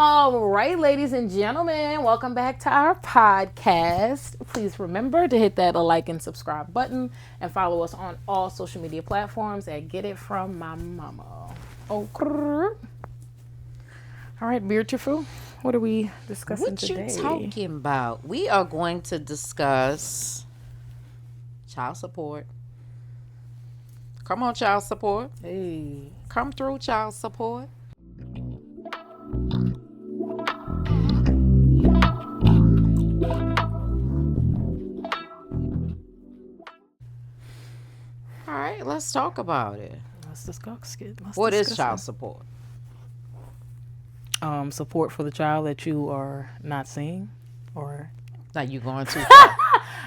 All right, ladies and gentlemen, welcome back to our podcast. Please remember to hit that like and subscribe button and follow us on all social media platforms at Get It From My Mama. Okay. All right, Beautiful. What are we discussing What you today? talking about? We are going to discuss child support. Come on, child support. Hey. Come through, child support. All right, let's talk about it. Let's discuss it. What is child support? Support for the child that you are not seeing, or Now you going too far.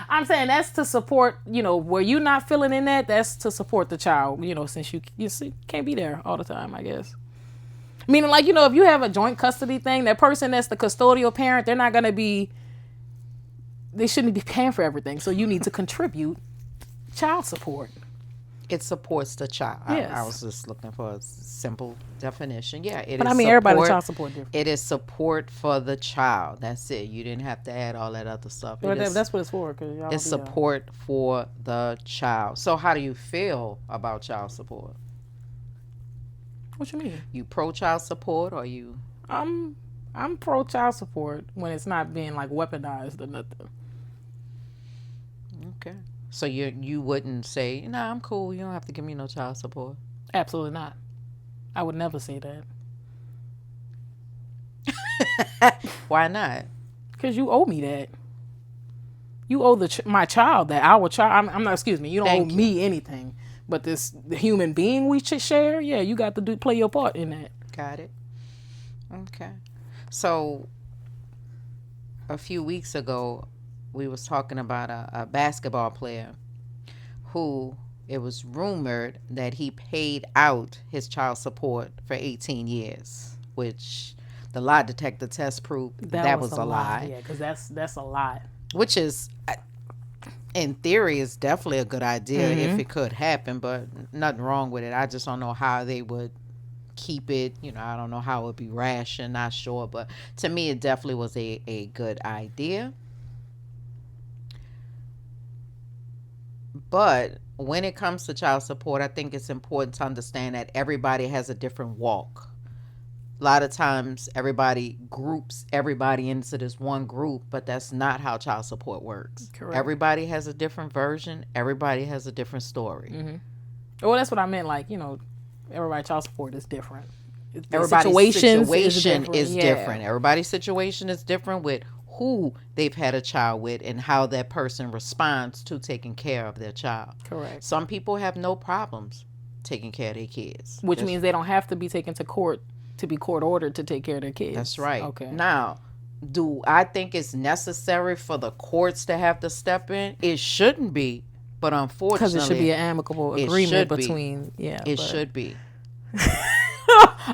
I'm saying that's to support, where you not feeling in that's to support the child, since you see, can't be there all the time, I guess. Meaning, like, if you have a joint custody thing, that person that's the custodial parent, they shouldn't be paying for everything. So you need to contribute child support. It supports the child. Yes. I was just looking for a simple definition. Yeah, it But is. I mean, everybody child support different. It is support for the child. That's it. You didn't have to add all that other stuff. Well, that's what it's for. It's support for the child. So how do you feel about child support? What you mean? You pro child support or you? I'm pro child support when it's not being like weaponized or nothing. Okay. So you wouldn't say, "Nah, I'm cool. You don't have to give me no child support." Absolutely not. I would never say that. Why not? Because you owe me that. You owe my child that. Our child. I'm not. Excuse me. You don't owe me anything. But the human being we should share. Yeah, you got to play your part in that. Got it. Okay. So a few weeks ago, we was talking about a basketball player who it was rumored that he paid out his child support for 18 years, which the lie detector test proved that was a lie. Yeah, because that's a lie. Which is, in theory, is definitely a good idea if it could happen, but nothing wrong with it. I just don't know how they would keep it. I don't know how it would be rationed, not sure. But to me, it definitely was a good idea. But when it comes to child support, I think it's important to understand that everybody has a different walk. A lot of times, everybody groups everybody into this one group, but that's not how child support works. Correct. Everybody has a different version. Everybody has a different story. Mm-hmm. Well, that's what I meant. Like, everybody's child support is different. Everybody's situation is different. Everybody's situation is different with who they've had a child with and how that person responds to taking care of their child. Correct. Some people have no problems taking care of their kids. Which means they don't have to be taken to court to be court ordered to take care of their kids. That's right. Okay. Now, do I think it's necessary for the courts to have to step in? It shouldn't be, but unfortunately, because it should be an amicable agreement between. Yeah, it should be.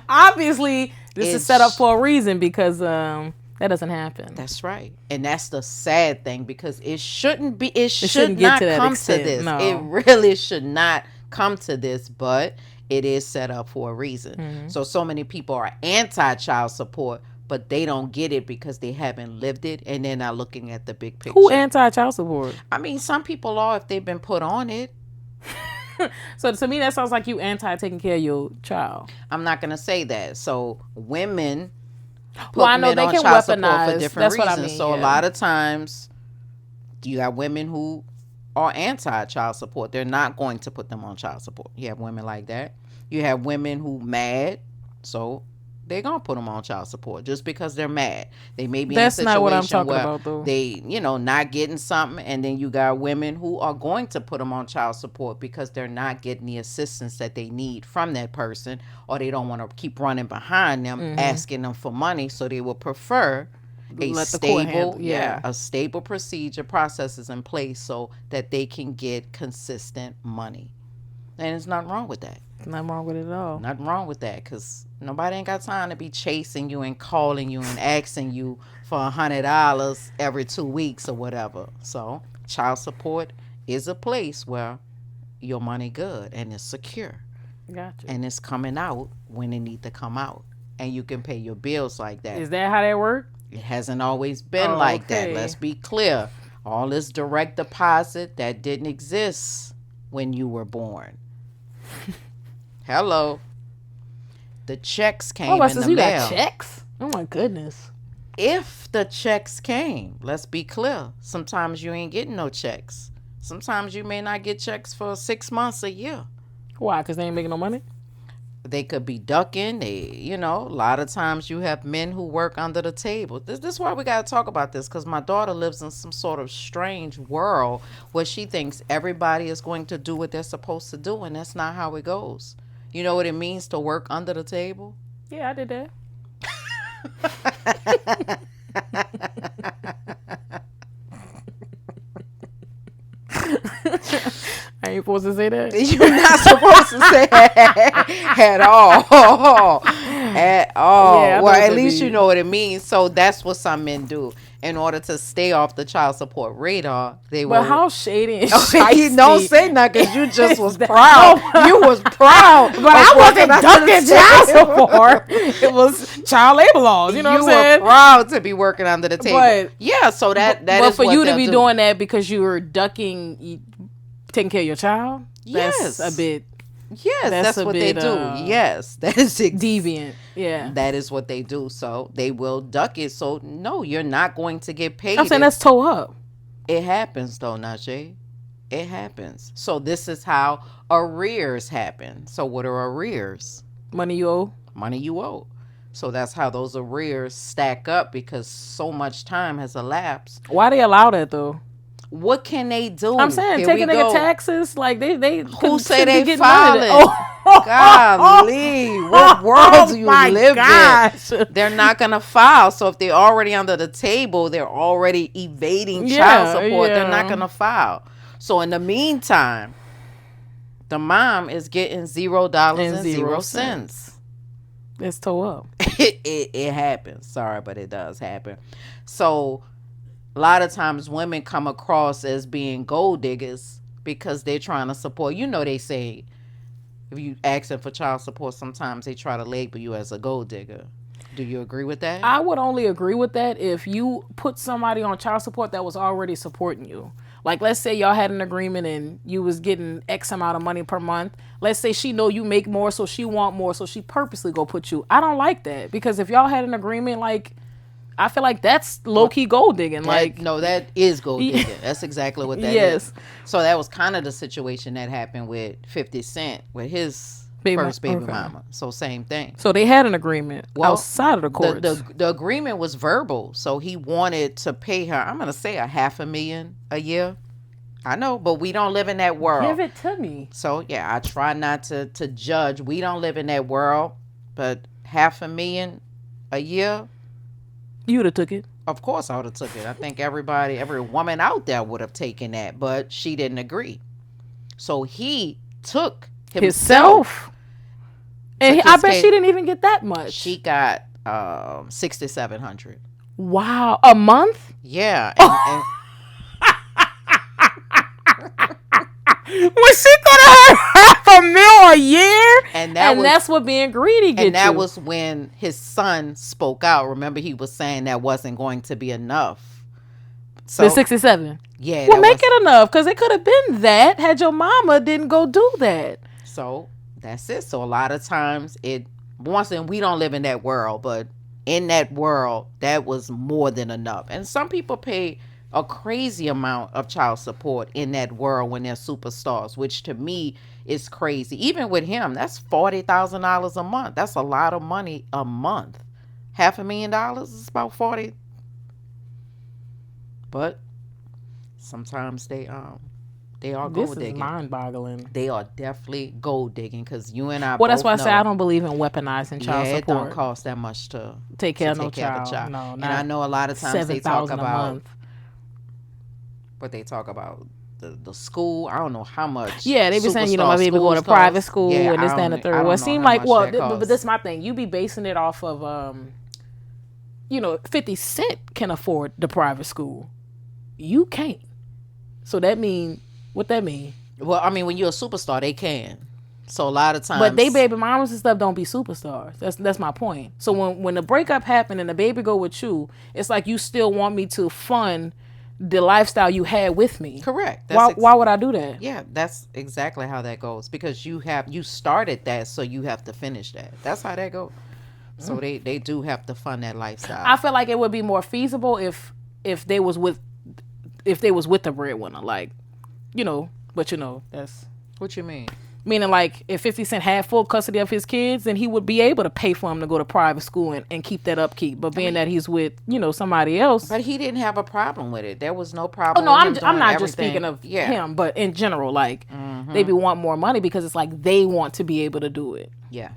Obviously, this is set up for a reason because that doesn't happen. That's right, and that's the sad thing because it shouldn't be. It should not come to this. No. It really should not come to this, but it is set up for a reason. Mm-hmm. So many people are anti-child support, but they don't get it because they haven't lived it and they're not looking at the big picture. Who anti-child support? I mean, some people are if they've been put on it. So to me, that sounds like you anti-taking care of your child. I'm not going to say that. So women put men on child support for different reasons. What I mean, so a lot of times you have women who are anti-child support. They're not going to put them on child support. You have women like that. You have women who mad, so they're going to put them on child support just because they're mad. They may be in a situation not what I'm talking about, though. They, not getting something, and then you got women who are going to put them on child support because they're not getting the assistance that they need from that person, or they don't want to keep running behind them, asking them for money, so they will prefer a stable procedure processes in place so that they can get consistent money. And there's nothing wrong with that. Nothing wrong with it at all. Nothing wrong with that because nobody ain't got time to be chasing you and calling you and asking you for $100 every 2 weeks or whatever. So child support is a place where your money good and it's secure. Gotcha. And it's coming out when it need to come out. and you can pay your bills like that. Is that how that works? It hasn't always been like that. Let's be clear. All this direct deposit, that didn't exist when you were born. Hello. The checks came in the you mail. got checks? Oh my goodness. If the checks came, let's be clear. Sometimes you ain't getting no checks. Sometimes you may not get checks for 6 months, a year. Why? Because they ain't making no money? They could be ducking. A lot of times you have men who work under the table. This is why we got to talk about this, because my daughter lives in some sort of strange world where she thinks everybody is going to do what they're supposed to do, and that's not how it goes. You know what it means to work under the table? Yeah, I did that. I ain't supposed to say that. You're not supposed to say that at all. At all. Yeah, well, at least you know what it means. So that's what some men do. In order to stay off the child support radar, they will. But how shady and you don't say nothing because you just was proud. You was proud. But I wasn't ducking child support. It was child labor laws. You know what I'm saying? You were proud to be working under the table. But, yeah, so that is for what you to be do. doing that because you were ducking, taking care of your child? Yes. That's a bit... Yes, that's what they do. Yes, that is deviant. Yeah, that is what they do. So they will duck it. So no, you're not going to get paid. I'm saying that's toe up. It happens though, Najee. It happens. So this is how arrears happen. So what are arrears? Money you owe. Money you owe. So that's how those arrears stack up because so much time has elapsed. Why they allow that though? What can they do? I'm saying, taking nigga taxes, like they who say they filing? Oh, golly, what world do you live in? They're not gonna file. So if they're already under the table, they're already evading child support. They're not gonna file. So in the meantime, the mom is getting $0.00. It's toe up. It happens. Sorry, but it does happen. So a lot of times women come across as being gold diggers because they're trying to support. You know, they say if you ask them for child support, sometimes they try to label you as a gold digger. Do you agree with that? I would only agree with that if you put somebody on child support that was already supporting you. Like, let's say y'all had an agreement and you was getting X amount of money per month. Let's say she know you make more, so she want more, so she purposely go put you. I don't like that because if y'all had an agreement, like, I feel like that's low-key gold digging. No, that is gold digging. That's exactly what that is. So that was kind of the situation that happened with 50 Cent with his first baby mama. So same thing. So they had an agreement outside of the courts. The agreement was verbal. So he wanted to pay her, I'm going to say $500,000 a year. I know, but we don't live in that world. Give it to me. So yeah, I try not to judge. We don't live in that world, but $500,000 a year. You would have took it. Of course I would have took it. I think every woman out there would have taken that, but she didn't agree. So he took himself. And I bet she didn't even get that much. She got $6,700. Wow. A month? Yeah. And when she could have $500,000 a year, and that's what being greedy gets you. And that was when his son spoke out. Remember, he was saying that wasn't going to be enough. So the 67. Yeah. Well, make it enough because it could have been that had your mama didn't go do that. So that's it. So a lot of times and we don't live in that world, but in that world, that was more than enough. And some people pay a crazy amount of child support in that world when they're superstars, which to me is crazy. Even with him, that's $40,000 a month. That's a lot of money a month. $500,000 is about 40. But sometimes they are gold digging. This is mind-boggling. They are definitely gold digging because you and I. Well, that's why I say I don't believe in weaponizing child support. It don't cost that much to take care of no child. No, and I know a lot of times they talk about. But they talk about the school. I don't know how much. Yeah, they be saying, my baby going to private school and this, that, and the third. Well, it seemed like, but this is my thing. You be basing it off of, 50 Cent can afford the private school. You can't. So that mean, what that mean? Well, I mean, when you're a superstar, they can. So a lot of times, But they baby mamas and stuff don't be superstars. That's my point. So when the breakup happened and the baby go with you, it's like you still want me to fund the lifestyle you had with me. correct. Why would I do that? Yeah, that's exactly how that goes, because you started that, so you have to finish that. That's how that goes. So they do have to fund that lifestyle. I feel like it would be more feasible if they was with the breadwinner, like, but that's What you mean? meaning like if 50 Cent had full custody of his kids, then he would be able to pay for him to go to private school and keep that upkeep. But being that he's with somebody else, But he didn't have a problem with it. There was no oh problem. no, with I'm him doing not just everything. speaking of Yeah. him, but in general, like they be want more money because it's like they want to be able to do it. Yeah.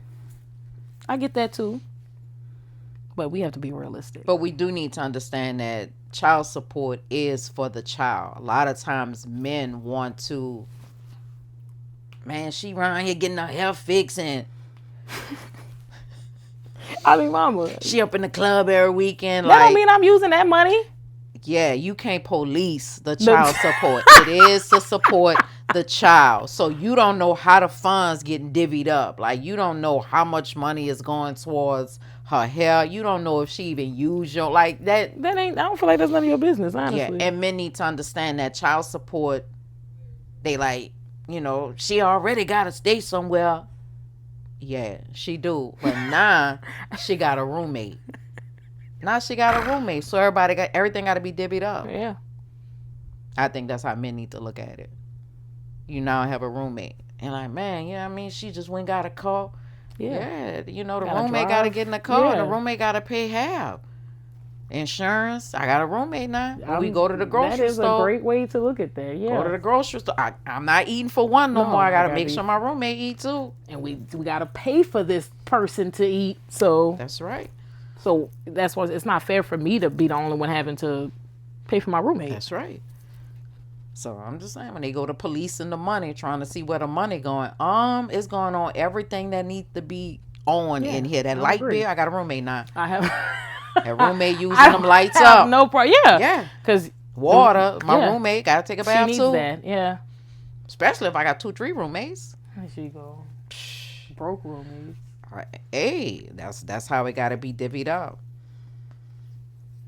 I get that too, but we have to be realistic. But we do need to understand that child support is for the child. A lot of times men want to, man, she around here getting her hair fixed and I mean, mama, she up in the club every weekend. that don't mean I'm using that money. Yeah, you can't police the child support. It is to support the child. So you don't know how the funds getting divvied up. Like, you don't know how much money is going towards her hair. You don't know if she even used your, like, that. That ain't. I don't feel like that's none of your business, honestly. Yeah, and men need to understand that child support, they like, she already got to stay somewhere. Yeah, she do. But now she got a roommate. Now she got a roommate. So everything got to be divvied up. Yeah. I think that's how men need to look at it. You now have a roommate. And like, man, she just went and got a car. Yeah. The Gotta roommate got to drive. get in the car. Yeah. And the roommate got to pay half. Insurance. I got a roommate now. When we go to the grocery That is store. a great way to look at that. Yeah. Go to the grocery store. I'm not eating for one no No, more. I I got to gotta make be- sure my roommate eat too. And we gotta pay for this person to eat. So That's right. that's why it's not fair for me to be the only one having to pay for my roommate. That's right. So I'm just saying, when they go to policing the money, trying to see where the money going, it's going on everything that needs to be on in here. That I light agree. bill, I got a roommate now. I have That roommate using I them lights have up. no problem. Yeah. Yeah. Because Water. My Yeah. roommate got to take a she bath needs too. that. Yeah. Especially if I got 2-3 roommates. There she go. Broke roommate. Hey, that's how it got to be divvied up.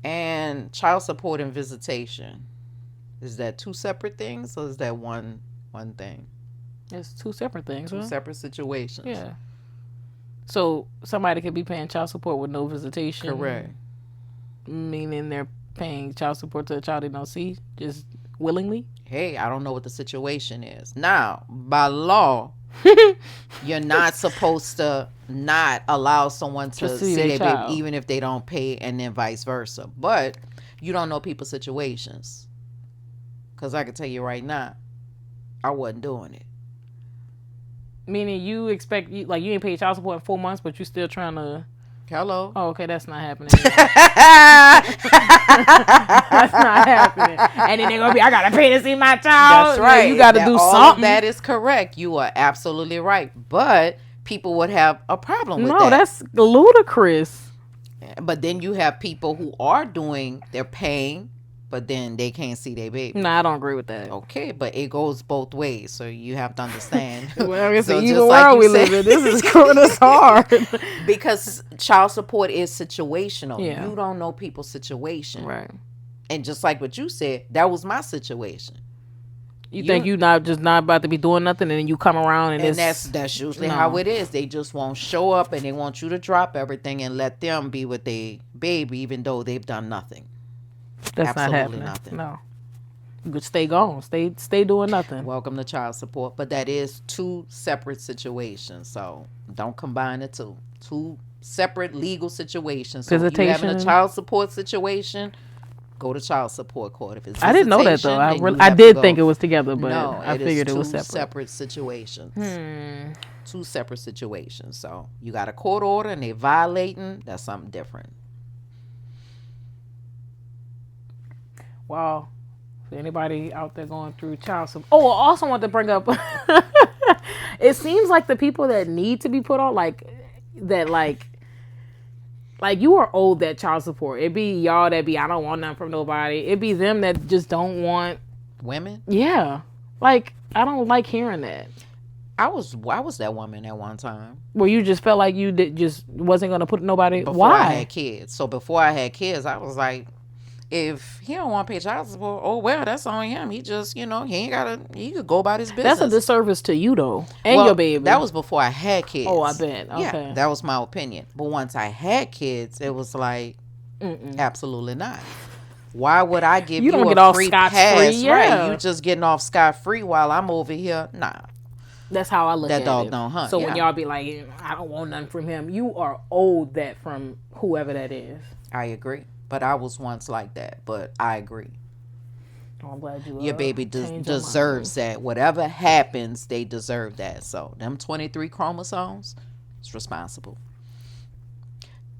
And child support and visitation. Is that two separate things, or is that one thing? It's two separate things. Two Huh? separate situations. Yeah. So somebody could be paying child support with no visitation. Correct. Meaning they're paying child support to a child they don't see just willingly. Hey, I don't know what the situation is. Now, by law, you're not supposed to not allow someone to To see see their their child. baby, even if they don't pay, and then vice versa. But you don't know people's situations. Because I can tell you right now, I wasn't doing it. Meaning you expect you ain't paid child support in 4 months, but you still trying to. Hello? Oh, okay, that's not happening. That's not happening. And then they're gonna be, I gotta pay to see my child. That's right. You gotta do all something. Of that is correct. You are absolutely right. But people would have a problem with that. No, that's ludicrous. But then you have people who are they're paying, but then they can't see their baby. No, I don't agree with that. Okay, but it goes both ways, so you have to understand. Well, it's So the just evil like world you we live said- in. This is screwing us hard. Because child support is situational. Yeah. You don't know people's situation. Right. And just like what you said, that was my situation. You think you not about to be doing nothing, and then you come around and And it's that's usually no. how it is. They just won't show up, and they want you to drop everything and let them be with their baby, even though they've done nothing. that's absolutely not happening. nothing. No, you could stay gone, stay doing nothing. Welcome to child support, but that is two separate situations. So don't combine the two. Two separate legal situations. So if you're having a Visitation. child support situation, go to child support court. If it's I didn't know that though. visitation, then you I have to did go- think it was together, but no, I figured it was two separate. situations. Hmm. Two separate situations. So you got a court order and they violating. That's something different. Wow. So anybody out there going through child support? Oh, I also want to bring up. It seems like the people that need to be put on, like you are owed that child support. It be y'all that be, I don't want nothing from nobody. It be them that just don't want. Women. Yeah. Like, I don't like hearing that. I was that woman at one time. Well, you just felt like you just wasn't gonna put nobody. Before I Why? had kids. So before I had kids, I was like, if he don't want to pay child support, oh well, that's on him. He just, he ain't gotta. He could go about his business. That's a disservice to you though, and well, your baby. that was before I had kids. Oh, I bet. Okay. Yeah, that was my opinion. But once I had kids, it was like, absolutely not. Why would I give you don't a get off free scot-free, pass? yeah. Right, you just getting off scot free while I'm over here. Nah, That's how I look that at dog it. don't hunt. So yeah. when y'all be like, I don't want nothing from him, you are owed that from whoever that is. I agree, but I was once like that. But I agree. Oh, I'm glad you. Your baby changed your mind. deserves that. Whatever happens, they deserve that. So them 23 chromosomes is responsible.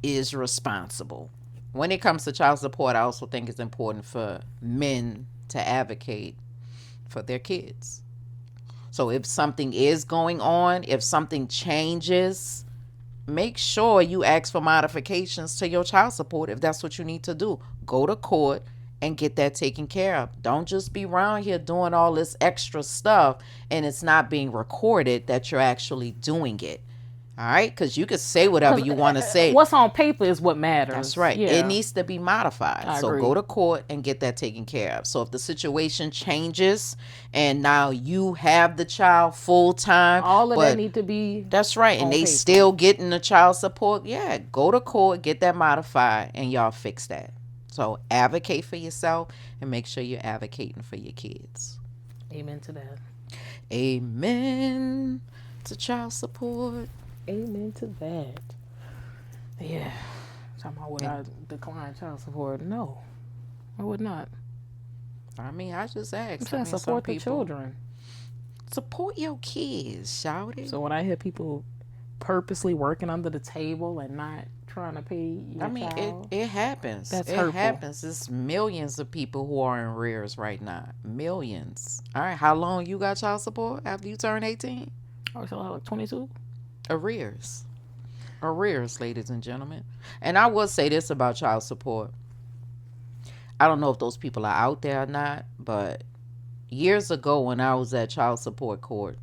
Is responsible. When it comes to child support, I also think it's important for men to advocate for their kids. So if something is going on, if something changes, make sure you ask for modifications to your child support if that's what you need to do. Go to court and get that taken care of. Don't just be around here doing all this extra stuff and it's not being recorded that you're actually doing it. All right? Because you can say whatever you want to say. What's on paper is what matters. That's right. Yeah. It needs to be modified. I So agree. go to court and get that taken care of. So if the situation changes and now you have the child full time, All of that need to be. that's right, and on they paper. still getting the child support, yeah, go to court, get that modified, and y'all fix that. So advocate for yourself and make sure you're advocating for your kids. Amen to that. Amen to child support. Amen to that. Yeah. Talking about would I decline child support? No, I would not. I mean, I just asked. I'm saying support the children. Support your kids, shout it. So when I hear people purposely working under the table and not trying to pay your child, it happens. That's it hurtful. happens. It's millions of people who are in arrears right now. Millions. All right, how long you got child support after you turn 18? oh, so like 22. Arrears, ladies and gentlemen. And I will say this about child support. I don't know if those people are out there or not, but years ago when I was at child support court,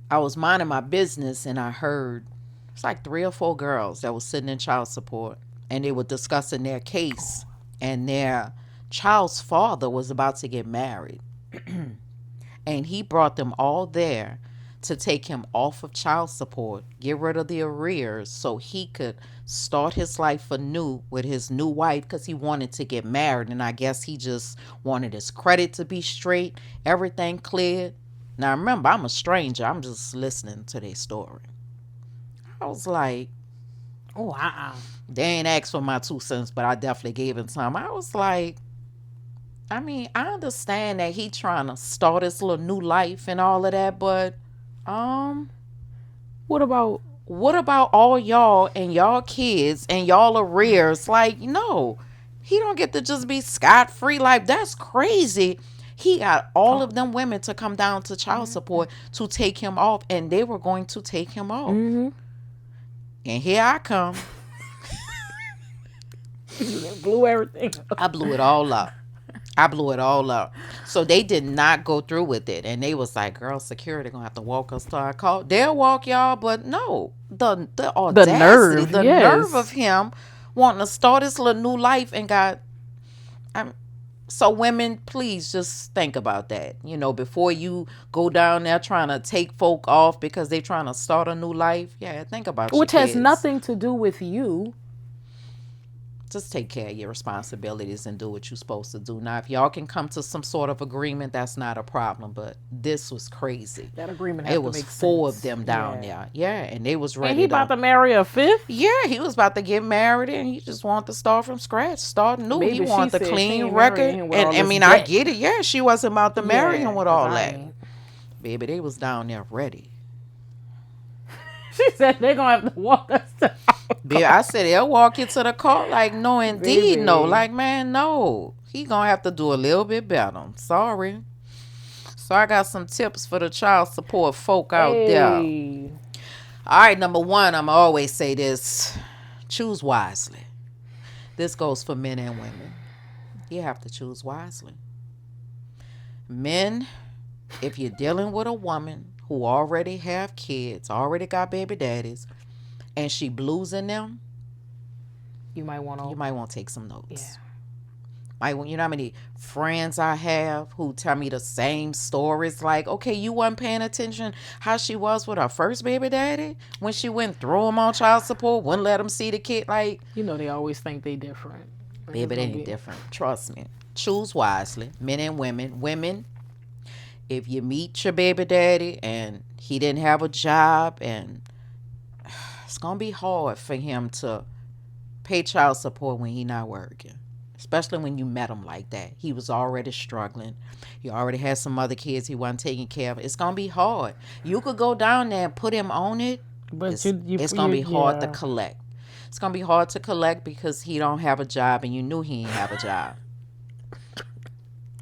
I was minding my business and I heard it's like 3 or 4 girls that was sitting in child support and they were discussing their case and their child's father was about to get married. And he brought them all there to take him off of child support, get rid of the arrears so he could start his life anew with his new wife because he wanted to get married. And I guess he just wanted his credit to be straight, everything cleared. Now, remember, I'm a stranger. I'm just listening to their story. I was like, Oh, they ain't asked for my 2 cents, but I definitely gave him some. I was like, I mean, I understand that he trying to start his little new life and all of that, but what about all y'all and y'all kids and y'all arrears? Like, no, he don't get to just be scot-free. Like, that's crazy. He got all of them women to come down to child support to take him off, and they were going to take him off. Mm-hmm. And here I come. You blew everything up. I blew it all up. So they did not go through with it. And they was like, girl, security gonna have to walk us to our call. They'll walk y'all, but no. The audacity, nerve, the yes. nerve of him wanting to start his little new life and so women, please just think about that. Before you go down there trying to take folk off because they trying to start a new life. Yeah, think about Which your has kids. nothing to do with you. Just take care of your responsibilities and do what you're supposed to do. Now, if y'all can come to some sort of agreement, that's not a problem. But this was crazy. That agreement has It to was make 4 sense. of them down there. Yeah, and they was ready. And he about to marry a 5th? Yeah, he was about to get married, and he just wanted to start from scratch, start new. Maybe he she wanted the said she clean ain't marrying record. him with And all I this mean, I debt. get it. Yeah, she wasn't about to marry him with all 'cause I that. ain't. Baby, they was down there ready. She said they're going to have to walk us to I said they'll walk you to the car. Like, no, indeed, Baby. no. Like, man, no. He gonna have to do a little bit better. I'm sorry. So I got some tips for the child support folk out there. All right, number 1, I'm always say this: choose wisely. This goes for men and women. You have to choose wisely. Men, if you're dealing with a woman who already have kids, already got baby daddies, and she bluesing them, You might want you to. might want to take some Yeah. notes. You know how many friends I have who tell me the same stories? Like, okay, you wasn't paying attention how she was with her first baby daddy when she went through him on child support, wouldn't let him see the kid. Like, You know they always think they different. Like it's baby, they gonna ain't be. different. Trust me. Choose wisely, men and women. Women, if you meet your baby daddy and he didn't have a job, and it's gonna be hard for him to pay child support when he not working, especially when you met him like that. He was already struggling. He already had some other kids he wasn't taking care of. It's gonna be hard. You could go down there and put him on it. But It's gonna be hard to yeah. collect. It's gonna be hard to collect because he don't have a job and you knew he didn't have a job.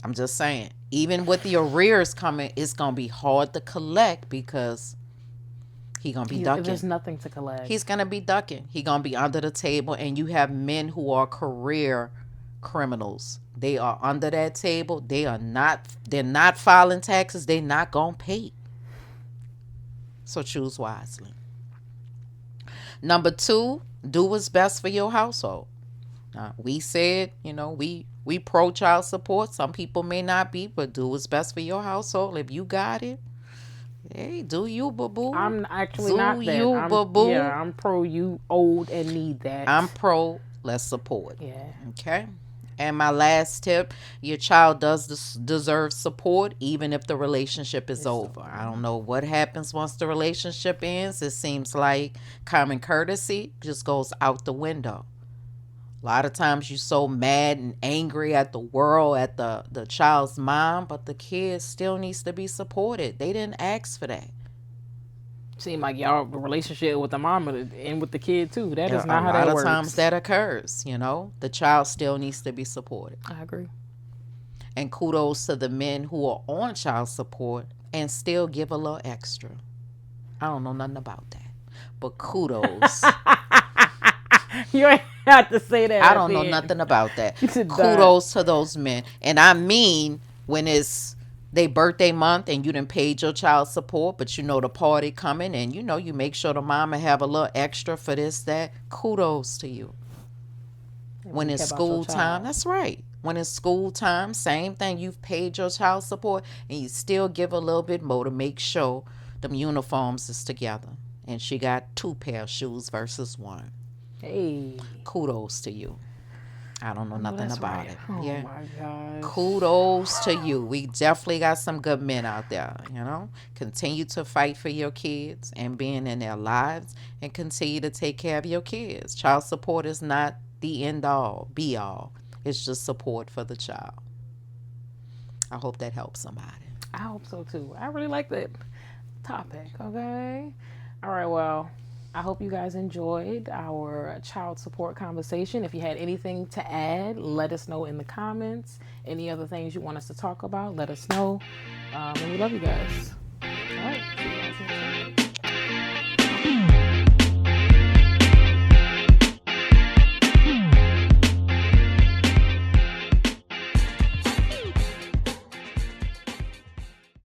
I'm just saying. Even with the arrears coming, it's gonna be hard to collect because he gonna be There's ducking. nothing to collect. He's gonna be ducking. He gonna be under the table, and you have men who are career criminals. They are under that table. They are not. They're not filing taxes. They're not gonna pay. So choose wisely. Number two, do what's best for your household. We said, we pro child support. Some people may not be, but do what's best for your household. If you got it, hey, do you, boo boo? I'm actually Do not that. you, boo boo? Yeah, I'm pro you old and need that. I'm pro. Let's support. Yeah. Okay. And my last tip, your child does deserve support even if the relationship is over. I don't know what happens once the relationship ends. It seems like common courtesy just goes out the window. A lot of times you're so mad and angry at the world, at the child's mom, but the kid still needs to be supported. They didn't ask for that. Seem like y'all relationship with the mama and with the kid too. That is A not how lot that of works. times that occurs, the child still needs to be supported. I agree. And kudos to the men who are on child support and still give a little extra. I don't know nothing about that. But kudos. You ain't have to say that. I don't know nothing about that. Kudos to those men. And I mean, when it's they birthday month and you done paid your child support, but the party coming and you make sure the mama have a little extra for this, that. Kudos to you. When it's school time, that's right. When it's school time, same thing. You've paid your child support and you still give a little bit more to make sure them uniforms is together. And she got 2 pair of shoes versus 1. Hey. Kudos to you. I don't know nothing about it. Oh my gosh. Kudos to you. We definitely got some good men out there, Continue to fight for your kids and being in their lives and continue to take care of your kids. Child support is not the end all, be all. It's just support for the child. I hope that helps somebody. I hope so too. I really like that topic, okay? All right, well, I hope you guys enjoyed our child support conversation. If you had anything to add, let us know in the comments. Any other things you want us to talk about, let us know. And we love you guys. All right.